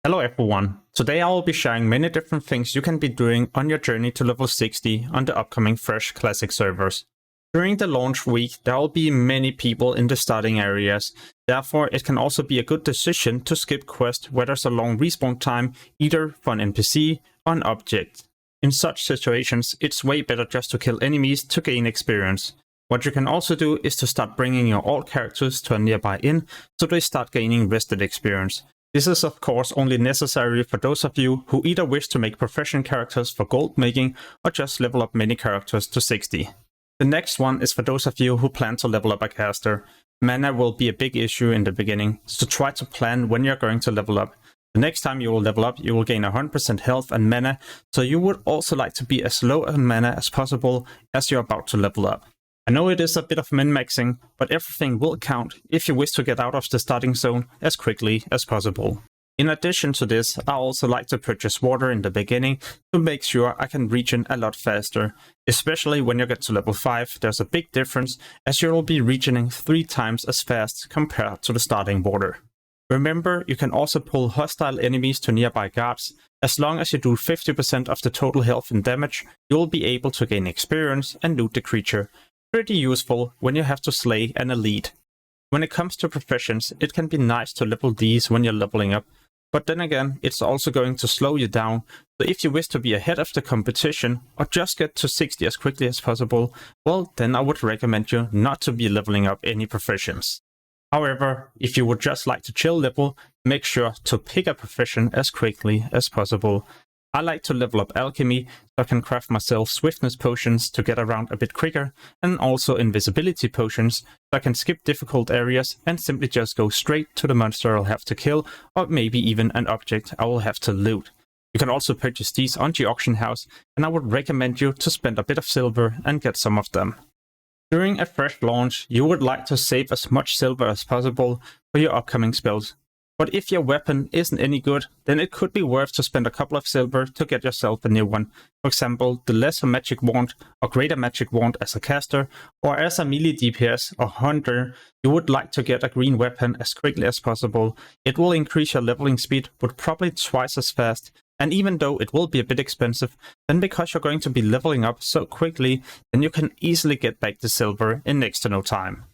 Hello everyone, today I will be sharing many different things you can be doing on your journey to level 60 on the upcoming Fresh Classic servers. During the launch week there will be many people in the starting areas, therefore it can also be a good decision to skip quests where there's a long respawn time either for an NPC or an object. In such situations it's way better just to kill enemies to gain experience. What you can also do is to start bringing your alt characters to a nearby inn so they start gaining rested experience. This is of course only necessary for those of you who either wish to make profession characters for gold making or just level up many characters to 60. The next one is for those of you who plan to level up a caster. Mana will be a big issue in the beginning, so try to plan when you're going to level up. The next time you will level up, you will gain 100% health and mana, so you would also like to be as low on mana as possible as you're about to level up. I know it is a bit of min-maxing, but everything will count if you wish to get out of the starting zone as quickly as possible. In addition to this, I also like to purchase water in the beginning to make sure I can regen a lot faster. Especially when you get to level 5, there's a big difference as you will be regening 3 times as fast compared to the starting water. Remember, you can also pull hostile enemies to nearby guards. As long as you do 50% of the total health and damage, you will be able to gain experience and loot the creature. Pretty useful when you have to slay an elite. When it comes to professions, it can be nice to level these when you're leveling up, but then again it's also going to slow you down, so if you wish to be ahead of the competition or just get to 60 as quickly as possible, well then I would recommend you not to be leveling up any professions. However, if you would just like to chill level, make sure to pick a profession as quickly as possible. I like to level up alchemy so I can craft myself swiftness potions to get around a bit quicker, and also invisibility potions so I can skip difficult areas and simply just go straight to the monster I'll have to kill, or maybe even an object I will have to loot. You can also purchase these on the auction house, and I would recommend you to spend a bit of silver and get some of them. During a fresh launch, you would like to save as much silver as possible for your upcoming spells. But if your weapon isn't any good, then it could be worth to spend a couple of silver to get yourself a new one. For example, the lesser magic wand or greater magic wand as a caster, or as a melee DPS or hunter, you would like to get a green weapon as quickly as possible. It will increase your leveling speed, but probably twice as fast. And even though it will be a bit expensive, then because you're going to be leveling up so quickly, then you can easily get back the silver in next to no time.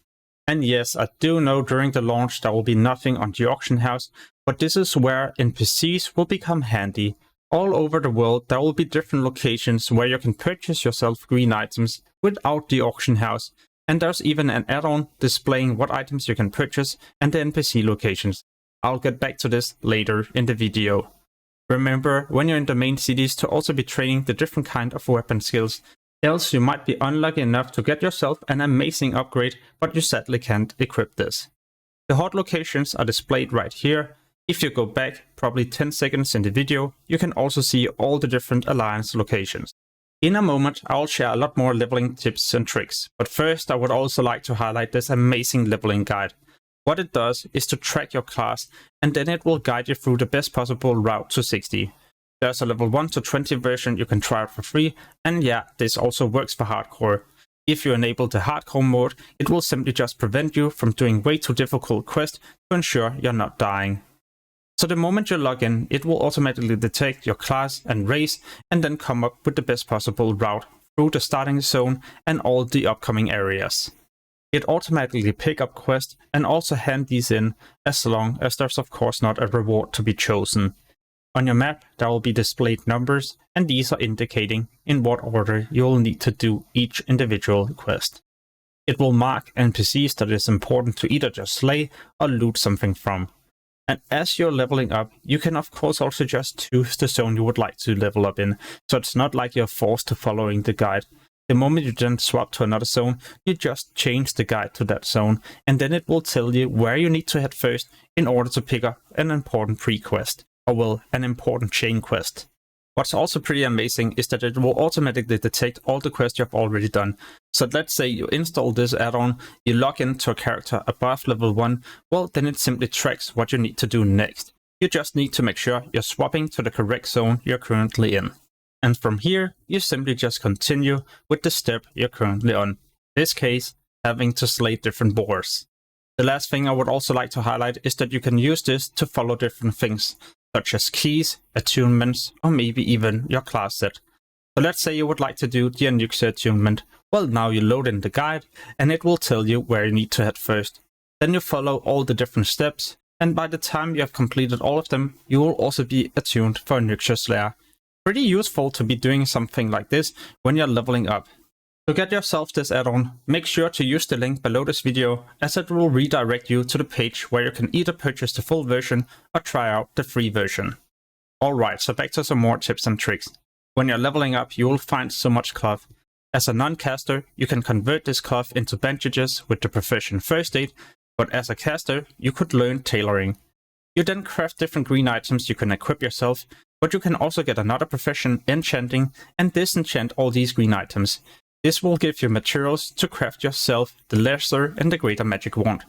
And yes, I do know during the launch there will be nothing on the auction house, but this is where NPCs will become handy. All over the world there will be different locations where you can purchase yourself green items without the auction house, and there's even an add-on displaying what items you can purchase and the NPC locations. I'll get back to this later in the video. Remember, when you're in the main cities, to also be training the different kind of weapon skills. Else you might be unlucky enough to get yourself an amazing upgrade, but you sadly can't equip this. The hot locations are displayed right here. If you go back probably 10 seconds in the video, you can also see all the different alliance locations. In a moment I'll share a lot more leveling tips and tricks, but first I would also like to highlight this amazing leveling guide. What it does is to track your class, and then it will guide you through the best possible route to 60. There's a level 1 to 20 version you can try out for free, and yeah, this also works for hardcore. If you enable the hardcore mode, it will simply just prevent you from doing way too difficult quests to ensure you're not dying. So the moment you log in, it will automatically detect your class and race, and then come up with the best possible route through the starting zone and all the upcoming areas. It automatically picks up quests and also hand these in, as long as there's of course not a reward to be chosen. On your map there will be displayed numbers, and these are indicating in what order you'll need to do each individual quest. It will mark NPCs that is important to either just slay or loot something from. And as you're leveling up, you can of course also just choose the zone you would like to level up in, so it's not like you're forced to following the guide. The moment you then swap to another zone, you just change the guide to that zone, and then it will tell you where you need to head first in order to pick up an important pre-quest. Or well, an important chain quest. What's also pretty amazing is that it will automatically detect all the quests you have already done. So let's say you install this add-on, you log into a character above level 1, well then it simply tracks what you need to do next. You just need to make sure you're swapping to the correct zone you're currently in. And from here, you simply just continue with the step you're currently on. In this case, having to slay different boars. The last thing I would also like to highlight is that you can use this to follow different things. such as keys, attunements, or maybe even your class set. So let's say you would like to do the Onyxia attunement. Well, now you load in the guide and it will tell you where you need to head first. Then you follow all the different steps, and by the time you have completed all of them, you will also be attuned for Onyxia Slayer. Pretty useful to be doing something like this when you're leveling up. To get yourself this add-on, make sure to use the link below this video, as it will redirect you to the page where you can either purchase the full version or try out the free version. Alright, so back to some more tips and tricks. When you're leveling up, you will find so much cloth. As a non-caster, you can convert this cloth into bandages with the profession First Aid, but as a caster, you could learn tailoring. You then craft different green items you can equip yourself, but you can also get another profession, enchanting, and disenchant all these green items. This will give you materials to craft yourself the lesser and the greater magic wand.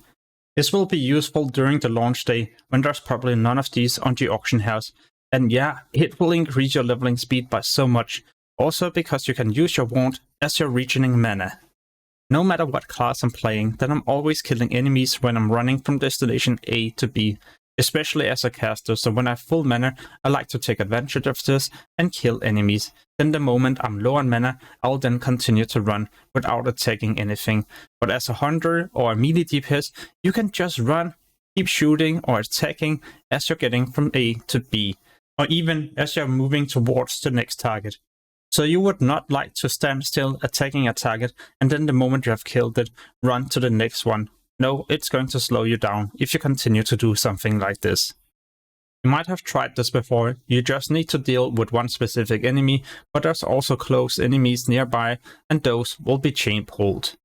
This will be useful during the launch day when there's probably none of these on the auction house, and yeah, it will increase your leveling speed by so much, also because you can use your wand as your regening mana. No matter what class I'm playing, then I'm always killing enemies when I'm running from destination A to B. Especially as a caster, so when I have full mana, I like to take advantage of this and kill enemies. Then the moment I'm low on mana, I'll then continue to run without attacking anything. But as a hunter or a melee DPS, you can just run, keep shooting or attacking as you're getting from A to B, or even as you're moving towards the next target. So you would not like to stand still attacking a target and then the moment you have killed it, run to the next one. No, it's going to slow you down if you continue to do something like this. You might have tried this before, you just need to deal with one specific enemy, but there's also close enemies nearby, and those will be chain pulled.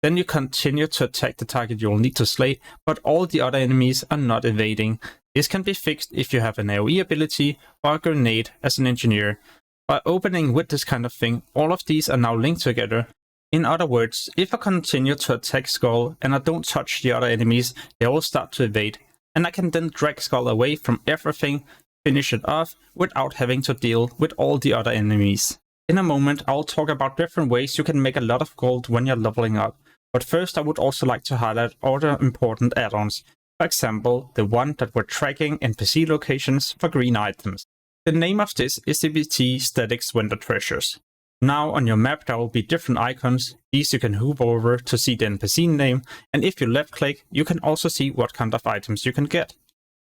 Then you continue to attack the target you will need to slay, but all the other enemies are not evading. This can be fixed if you have an AoE ability or a grenade as an engineer. By opening with this kind of thing, all of these are now linked together. In other words, if I continue to attack Skull and I don't touch the other enemies, they will start to evade, and I can then drag Skull away from everything, finish it off, without having to deal with all the other enemies. In a moment, I'll talk about different ways you can make a lot of gold when you're leveling up, but first I would also like to highlight other important add-ons. For example, the one that we're tracking NPC locations for green items. The name of this is CBT Statics Winter Treasures. Now on your map there will be different icons. These you can hover over to see the NPC name, and if you left click you can also see what kind of items you can get.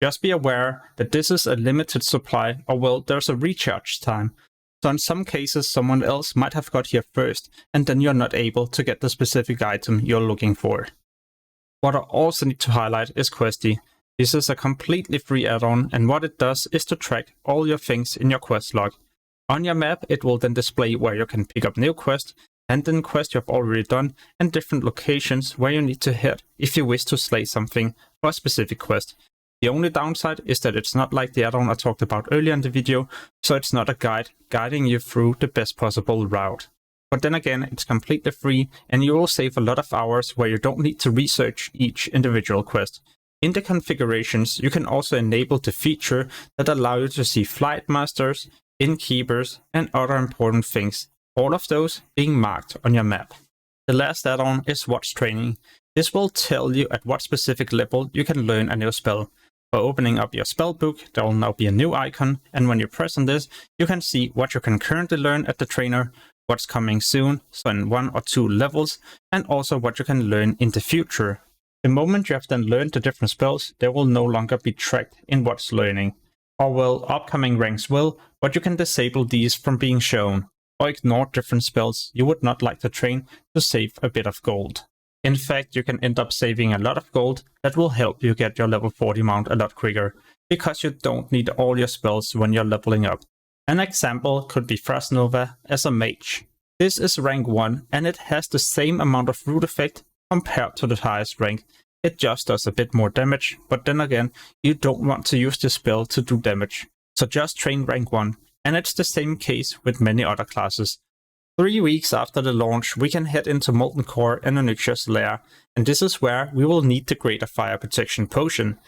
Just be aware that this is a limited supply, or well, there's a recharge time. So in some cases someone else might have got here first and then you're not able to get the specific item you're looking for. What I also need to highlight is Questie. This is a completely free add-on, and what it does is to track all your things in your quest log. On your map, it will then display where you can pick up new quests, and then quests you have already done, and different locations where you need to head if you wish to slay something for a specific quest. The only downside is that it's not like the add-on I talked about earlier in the video, so it's not a guide guiding you through the best possible route. But then again, it's completely free, and you will save a lot of hours where you don't need to research each individual quest. In the configurations, you can also enable the feature that allows you to see flight masters, innkeepers, and other important things, all of those being marked on your map. The last add-on is Watch Training. This will tell you at what specific level you can learn a new spell. By opening up your spell book, there will now be a new icon, and when you press on this, you can see what you can currently learn at the trainer, what's coming soon, so in 1 or 2 levels, and also what you can learn in the future. The moment you have then learned the different spells, they will no longer be tracked in what's learning. Or well, upcoming ranks will, but you can disable these from being shown, or ignore different spells you would not like to train to save a bit of gold. In fact, you can end up saving a lot of gold that will help you get your level 40 mount a lot quicker, because you don't need all your spells when you're leveling up. An example could be Frost Nova as a mage. This is rank 1 and it has the same amount of root effect compared to the highest rank. It just does a bit more damage, but then again, you don't want to use the spell to do damage. So just train rank 1, and it's the same case with many other classes. 3 weeks after the launch, we can head into Molten Core and Onyxia Slayer, and this is where we will need the Greater Fire Protection Potion.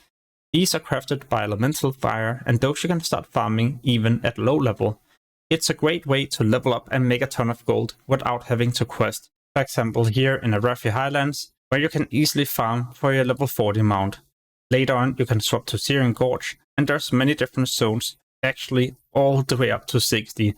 These are crafted by Elemental Fire, and those you can start farming even at low level. It's a great way to level up and make a ton of gold without having to quest. For example, here in Arathi Highlands, where you can easily farm for your level 40 mount. Later on, you can swap to Searing Gorge and there's many different zones, actually all the way up to 60.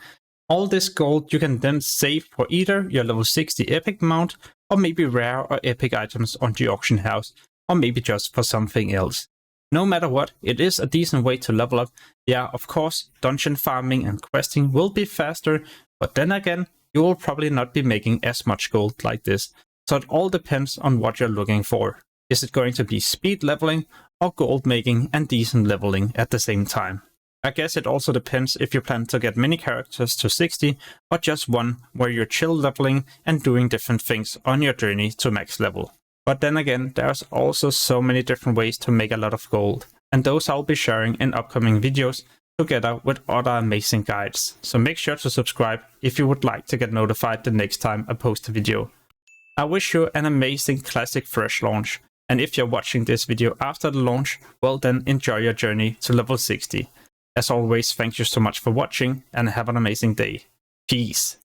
All this gold you can then save for either your level 60 epic mount, or maybe rare or epic items on the auction house, or maybe just for something else. No matter what, it is a decent way to level up. Yeah, of course, dungeon farming and questing will be faster, but then again, you will probably not be making as much gold like this. So it all depends on what you're looking for. Is it going to be speed leveling or gold making and decent leveling at the same time? I guess it also depends if you plan to get many characters to 60 or just one where you're chill leveling and doing different things on your journey to max level. But then again, there's also so many different ways to make a lot of gold, and those I'll be sharing in upcoming videos together with other amazing guides. So make sure to subscribe if you would like to get notified the next time I post a video. I wish you an amazing Classic Fresh launch, and if you're watching this video after the launch, well then enjoy your journey to level 60. As always, thank you so much for watching and have an amazing day. Peace.